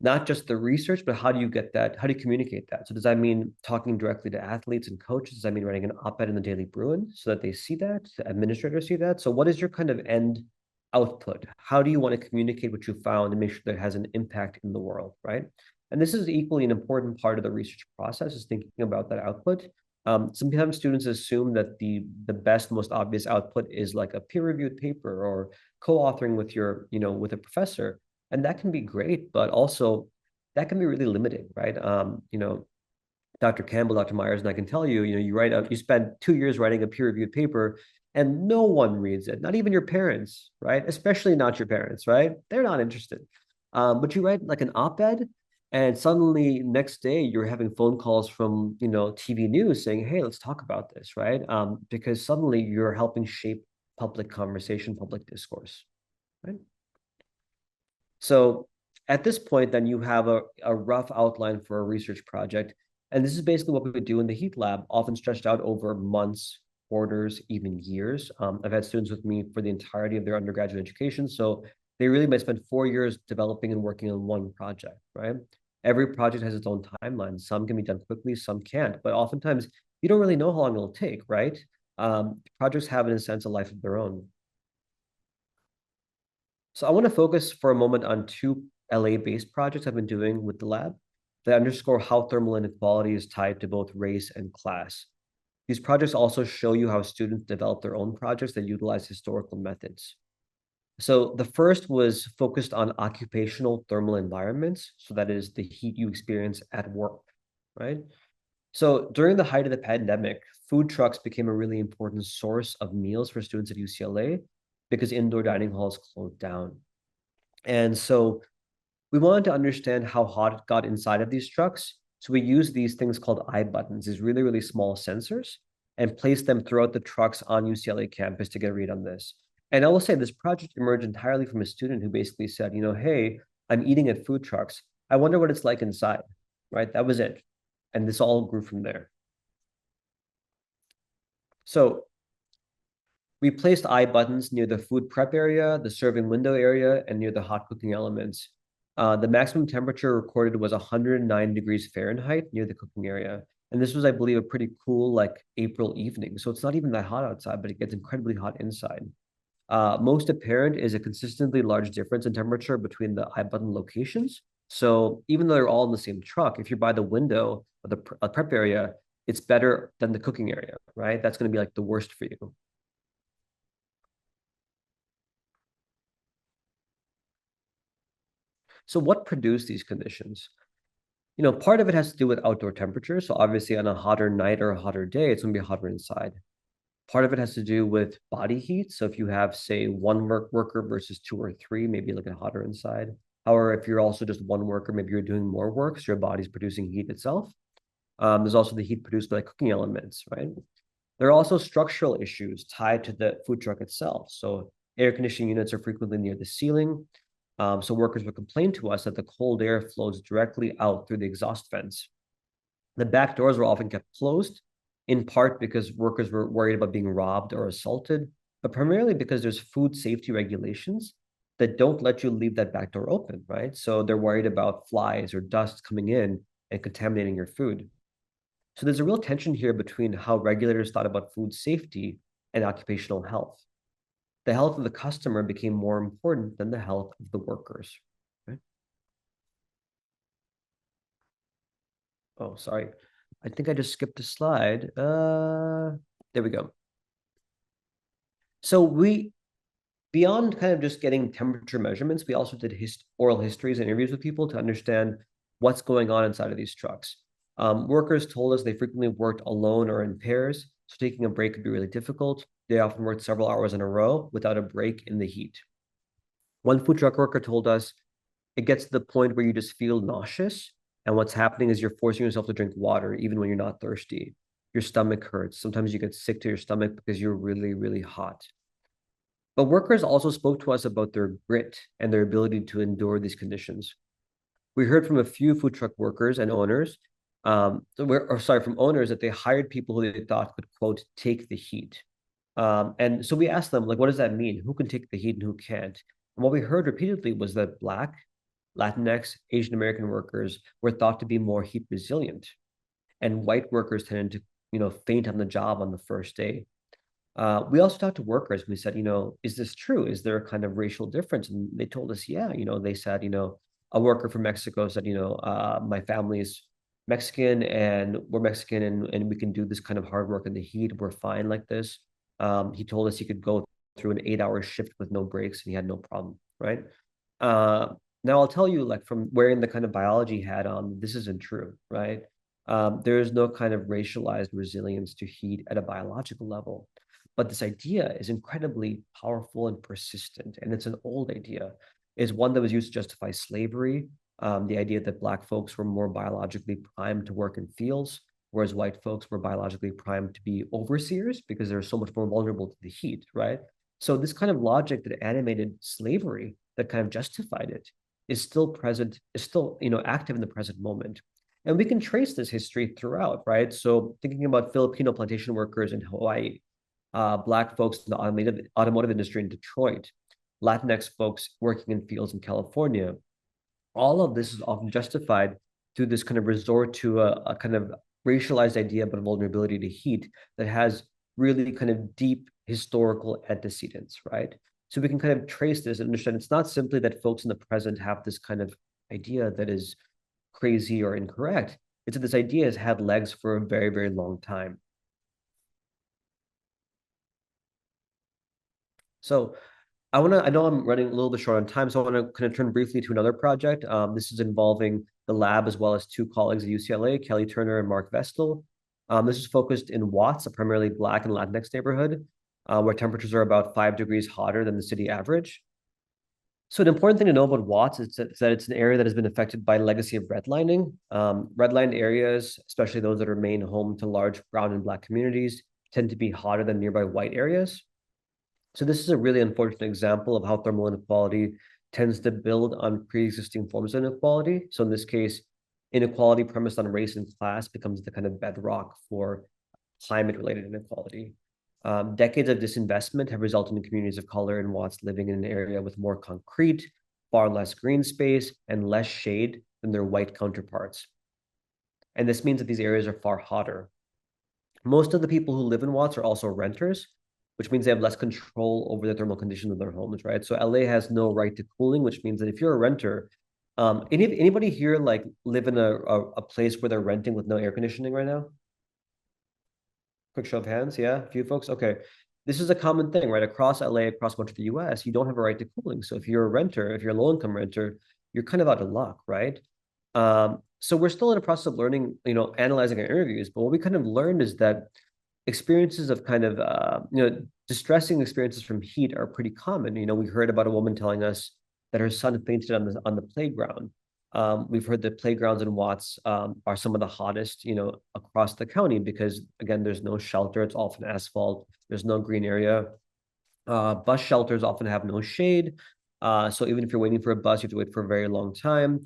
not just the research, but how do you get that? How do you communicate that? So does that mean talking directly to athletes and coaches? Does that mean writing an op-ed in the Daily Bruin so that they see that, the administrators see that? So what is your kind of end output? How do you want to communicate what you found and make sure that it has an impact in the world, right? And this is equally an important part of the research process, is thinking about that output. Sometimes students assume that the best, most obvious output is like a peer-reviewed paper or co-authoring with with a professor, and that can be great, but also that can be really limiting, right? Dr. Campbell, Dr. Myers, and I can tell you, you spend 2 years writing a peer-reviewed paper, and no one reads it, not even your parents, right? Especially not your parents, right? They're not interested. But you write like an op-ed, and suddenly next day you're having phone calls from TV news saying, "Hey, let's talk about this," right? Because suddenly you're helping shape public conversation, public discourse, right? So at this point, then you have a rough outline for a research project. And this is basically what we would do in the heat lab, often stretched out over months, quarters, even years. I've had students with me for the entirety of their undergraduate education. So they really might spend 4 years developing and working on one project, right? Every project has its own timeline. Some can be done quickly, some can't. But oftentimes, you don't really know how long it'll take, right? Projects have, in a sense, a life of their own. So I want to focus for a moment on two LA-based projects I've been doing with the lab that underscore how thermal inequality is tied to both race and class. These projects also show you how students develop their own projects that utilize historical methods. So the first was focused on occupational thermal environments. So that is the heat you experience at work, right? So during the height of the pandemic, food trucks became a really important source of meals for students at UCLA because indoor dining halls closed down. And so we wanted to understand how hot it got inside of these trucks. So we used these things called eye buttons, these really, really small sensors, and placed them throughout the trucks on UCLA campus to get a read on this. And I will say this project emerged entirely from a student who basically said, hey, I'm eating at food trucks. I wonder what it's like inside, right? That was it. And this all grew from there. So we placed eye buttons near the food prep area, the serving window area, and near the hot cooking elements. The maximum temperature recorded was 109 degrees Fahrenheit near the cooking area. And this was, I believe, a pretty cool, like April evening. So it's not even that hot outside, but it gets incredibly hot inside. Most apparent is a consistently large difference in temperature between the eye button locations. So even though they're all in the same truck, if you're by the window of the prep area, it's better than the cooking area, right? That's going to be like the worst for you. So what produced these conditions? Part of it has to do with outdoor temperature. So obviously on a hotter night or a hotter day, it's going to be hotter inside. Part of it has to do with body heat. So if you have, say, one worker versus two or three, maybe like a hotter inside. However, if you're also just one worker, maybe you're doing more work, so your body's producing heat itself. There's also the heat produced by cooking elements, right? There are also structural issues tied to the food truck itself. So air conditioning units are frequently near the ceiling. So workers would complain to us that the cold air flows directly out through the exhaust vents. The back doors were often kept closed, in part because workers were worried about being robbed or assaulted, but primarily because there's food safety regulations that don't let you leave that back door open, right? So they're worried about flies or dust coming in and contaminating your food. So there's a real tension here between how regulators thought about food safety and occupational health. The health of the customer became more important than the health of the workers. Right? Oh, sorry. I think I just skipped a slide. There we go. So beyond kind of just getting temperature measurements, we also did oral histories and interviews with people to understand what's going on inside of these trucks. Workers told us they frequently worked alone or in pairs, so taking a break could be really difficult. They often worked several hours in a row without a break in the heat. One food truck worker told us it gets to the point where you just feel nauseous, and what's happening is you're forcing yourself to drink water even when you're not thirsty. Your stomach hurts. Sometimes you get sick to your stomach because you're really, really hot. But workers also spoke to us about their grit and their ability to endure these conditions. We heard from a few food truck workers and owners, from owners that they hired people who they thought could, quote, take the heat. And so we asked them, like, what does that mean? Who can take the heat and who can't? And what we heard repeatedly was that Black, Latinx, Asian American workers were thought to be more heat resilient, and white workers tended to, faint on the job on the first day. We also talked to workers. We said, is this true? Is there a kind of racial difference? And they told us, yeah. They said, a worker from Mexico said, my family's Mexican and we're Mexican and we can do this kind of hard work in the heat. We're fine like this. He told us he could go through an 8-hour shift with no breaks and he had no problem, right? Now I'll tell you, like from wearing the kind of biology hat on, this isn't true, right? There is no kind of racialized resilience to heat at a biological level. But this idea is incredibly powerful and persistent, and it's an old idea. It's one that was used to justify slavery, the idea that Black folks were more biologically primed to work in fields, whereas white folks were biologically primed to be overseers because they're so much more vulnerable to the heat, right? So this kind of logic that animated slavery, that kind of justified it, is still present, is still, active in the present moment. And we can trace this history throughout, right? So thinking about Filipino plantation workers in Hawaii, Black folks in the automotive industry in Detroit, Latinx folks working in fields in California. All of this is often justified through this kind of resort to a kind of racialized idea about vulnerability to heat that has really kind of deep historical antecedents, right? So we can kind of trace this and understand it's not simply that folks in the present have this kind of idea that is crazy or incorrect. It's that this idea has had legs for a very, very long time. So I know I'm running a little bit short on time, so I want to kind of turn briefly to another project. This is involving the lab as well as two colleagues at UCLA, Kelly Turner and Mark Vestal. This is focused in Watts, a primarily Black and Latinx neighborhood, where temperatures are about 5 degrees hotter than the city average. So an important thing to know about Watts is that it's an area that has been affected by legacy of redlining. Redlined areas, especially those that remain home to large brown and Black communities, tend to be hotter than nearby white areas. So this is a really unfortunate example of how thermal inequality tends to build on pre-existing forms of inequality. So in this case, inequality premised on race and class becomes the kind of bedrock for climate-related inequality. Decades of disinvestment have resulted in communities of color in Watts living in an area with more concrete, far less green space, and less shade than their white counterparts. And this means that these areas are far hotter. Most of the people who live in Watts are also renters, which means they have less control over the thermal conditions of their homes, right? So LA has no right to cooling, which means that if you're a renter, anybody here like live in a place where they're renting with no air conditioning right now? Quick show of hands, yeah, a few folks. Okay, this is a common thing, right? Across LA, across much of the US, you don't have a right to cooling. So if you're a renter, if you're a low-income renter, you're kind of out of luck, right? So we're still in the process of learning, analyzing our interviews. But what we kind of learned is that experiences of kind of distressing experiences from heat are pretty common. We heard about a woman telling us that her son fainted on the playground. We've heard that playgrounds in Watts are some of the hottest, across the county because again, there's no shelter. It's often asphalt. There's no green area. Bus shelters often have no shade. So even if you're waiting for a bus, you have to wait for a very long time.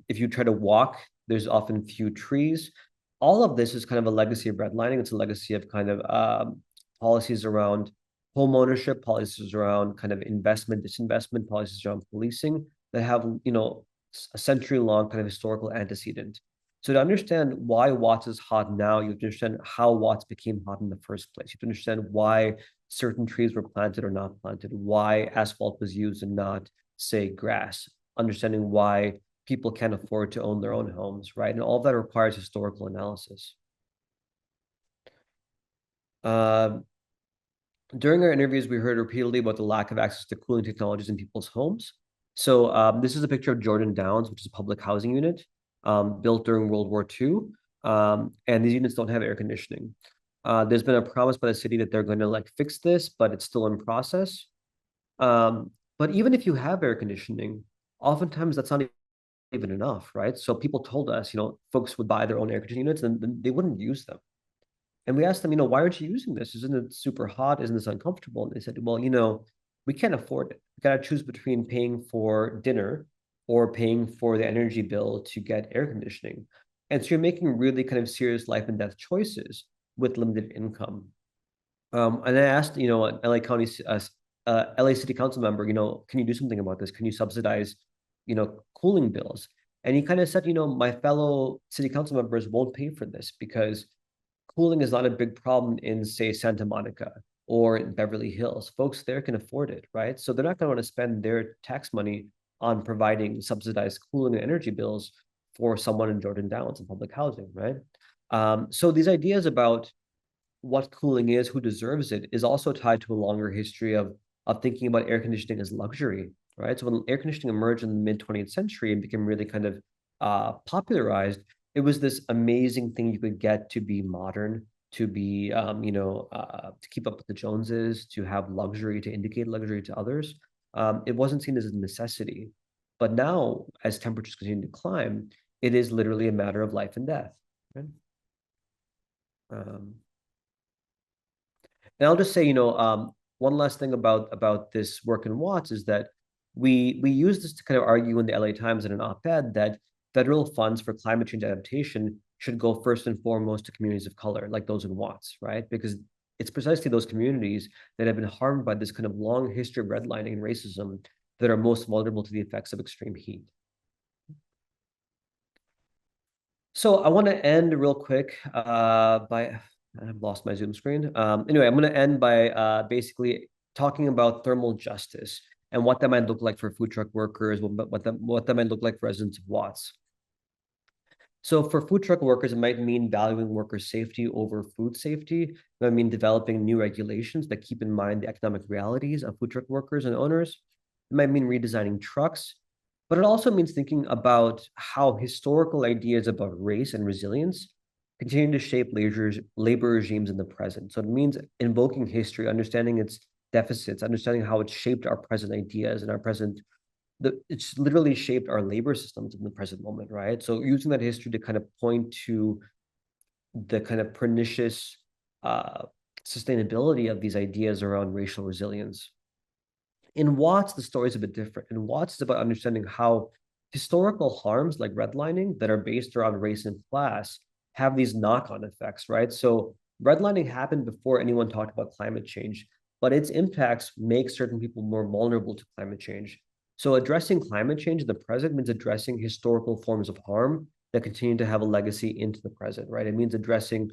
If you try to walk, there's often few trees. All of this is kind of a legacy of redlining. It's a legacy of kind of policies around home ownership, policies around kind of investment, disinvestment, policies around policing that have, a century-long kind of historical antecedent. So to understand why Watts is hot now, you have to understand how Watts became hot in the first place. You have to understand why certain trees were planted or not planted, why asphalt was used and not, say, grass, understanding why people can't afford to own their own homes, right? And all of that requires historical analysis. During our interviews, we heard repeatedly about the lack of access to cooling technologies in people's homes. So this is a picture of Jordan Downs, which is a public housing unit built during World War II. And these units don't have air conditioning. There's been a promise by the city that they're going to like fix this, but it's still in process. But even if you have air conditioning, oftentimes that's not even enough, right? So people told us, folks would buy their own air conditioning units and then they wouldn't use them. And we asked them, why aren't you using this? Isn't it super hot? Isn't this uncomfortable? And they said, well, we can't afford it. We got to choose between paying for dinner or paying for the energy bill to get air conditioning. And so you're making really kind of serious life and death choices with limited income. And I asked, an LA County, LA City Council member, can you do something about this? Can you subsidize, cooling bills? And he kind of said, my fellow city council members won't pay for this because cooling is not a big problem in, say, Santa Monica or in Beverly Hills. Folks there can afford it, right? So they're not going to want to spend their tax money on providing subsidized cooling and energy bills for someone in Jordan Downs in public housing, right? So these ideas about what cooling is, who deserves it, is also tied to a longer history of thinking about air conditioning as luxury, right? So when air conditioning emerged in the mid 20th century and became really kind of popularized, it was this amazing thing you could get to be modern, to be, to keep up with the Joneses, to have luxury, to indicate luxury to others. It wasn't seen as a necessity. But now, as temperatures continue to climb, it is literally a matter of life and death. Right? And I'll just say, one last thing about this work in Watts is that we use this to kind of argue in the LA Times in an op-ed that federal funds for climate change adaptation should go first and foremost to communities of color, like those in Watts, right? Because it's precisely those communities that have been harmed by this kind of long history of redlining and racism that are most vulnerable to the effects of extreme heat. So I want to end real quick by, I've lost my Zoom screen. Anyway, I'm going to end by basically talking about thermal justice and what that might look like for food truck workers, what that might look like for residents of Watts. So for food truck workers, it might mean valuing worker safety over food safety. It might mean developing new regulations that keep in mind the economic realities of food truck workers and owners. It might mean redesigning trucks, but it also means thinking about how historical ideas about race and resilience continue to shape labor regimes in the present. So it means invoking history, understanding its deficits, understanding how it's shaped our present ideas and our present it's literally shaped our labor systems in the present moment, right? So using that history to kind of point to the kind of pernicious sustainability of these ideas around racial resilience. In Watts, the story is a bit different. In Watts, it's about understanding how historical harms like redlining that are based around race and class have these knock-on effects, right? So redlining happened before anyone talked about climate change, but its impacts make certain people more vulnerable to climate change. So addressing climate change in the present means addressing historical forms of harm that continue to have a legacy into the present, right? It means addressing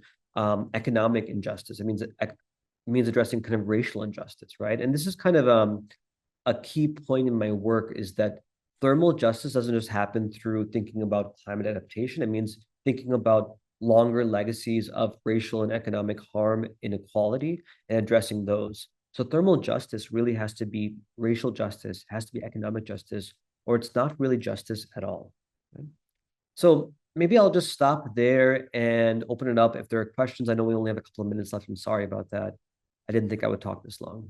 economic injustice. It means addressing kind of racial injustice, right? And this is kind of a key point in my work is that thermal justice doesn't just happen through thinking about climate adaptation. It means thinking about longer legacies of racial and economic harm, inequality, and addressing those. So thermal justice really has to be racial justice, has to be economic justice, or it's not really justice at all. Right? So maybe I'll just stop there and open it up if there are questions. I know we only have a couple of minutes left. I'm sorry about that. I didn't think I would talk this long.